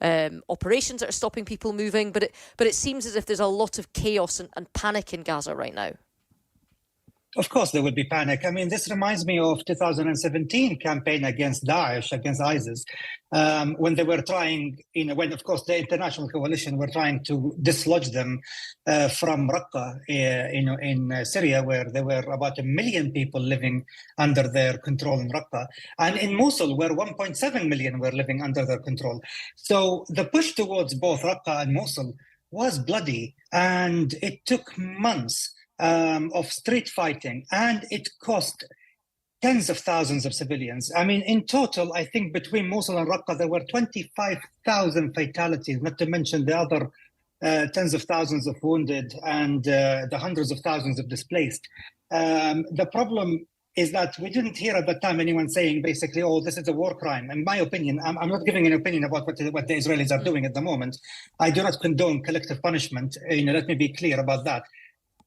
operations that are stopping people moving. But it seems as if there's a lot of chaos and panic in Gaza right now. Of course, there will be panic. I mean, this reminds me of 2017 campaign against Daesh, against ISIS, when they were trying, when, of course, the international coalition were trying to dislodge them from Raqqa, in Syria, where there were about 1 million people living under their control in Raqqa, and in Mosul, where 1.7 million were living under their control. So the push towards both Raqqa and Mosul was bloody, and it took months of street fighting, and it cost tens of thousands of civilians. I mean, in total, I think between Mosul and Raqqa, there were 25,000 fatalities, not to mention the other tens of thousands of wounded and the hundreds of thousands of displaced. The problem is that we didn't hear at that time anyone saying basically, oh, this is a war crime. In my opinion, I'm not giving an opinion about what the Israelis are doing at the moment. I do not condone collective punishment. Let me be clear about that.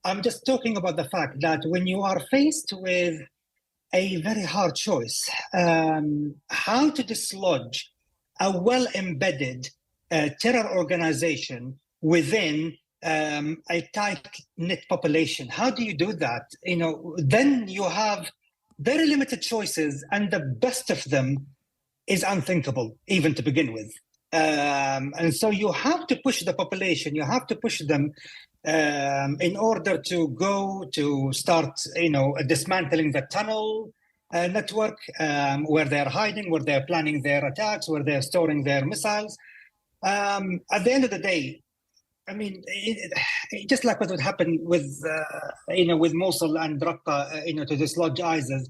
I'm just talking about the fact that when you are faced with a very hard choice, how to dislodge a well-embedded terror organization within a tight-knit population, how do you do that? Then you have very limited choices, and the best of them is unthinkable, even to begin with. And so you have to push the population, you have to push them in order to go to start, dismantling the tunnel network, where they're hiding, where they're planning their attacks, where they're storing their missiles. At the end of the day, I mean, just like what would happen with, with Mosul and Raqqa, to dislodge ISIS,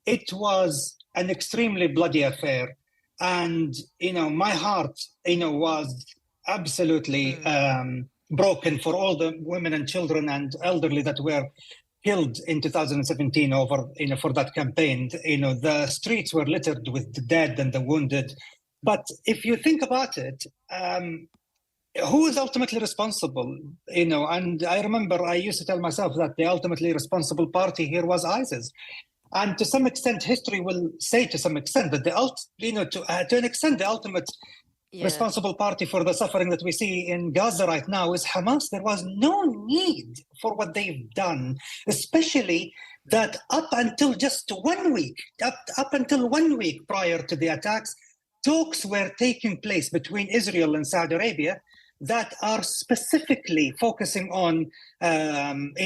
it was an extremely bloody affair. And, my heart, was absolutely broken for all the women and children and elderly that were killed in 2017 over, for that campaign. The streets were littered with the dead and the wounded. But if you think about it, who is ultimately responsible? And I remember I used to tell myself that the ultimately responsible party here was ISIS. And to some extent, history will say to some extent that to an extent, the ultimate responsible party for the suffering that we see in Gaza right now is Hamas. There was no need for what they've done, especially that up until just 1 week, up until 1 week prior to the attacks, talks were taking place between Israel and Saudi Arabia that are specifically focusing on, reviving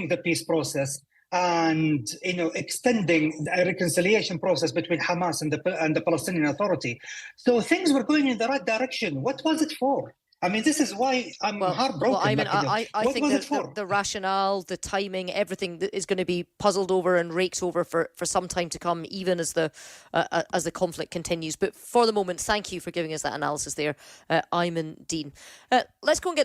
the peace process and extending a reconciliation process between Hamas and the Palestinian Authority. So things were going in the right direction. What was it for? I mean, this is why I'm heartbroken. Well, I think the rationale, the timing, everything is going to be puzzled over and raked over for some time to come, even as the conflict continues. But for the moment, thank you for giving us that analysis there, Ayman Dean. Let's go and get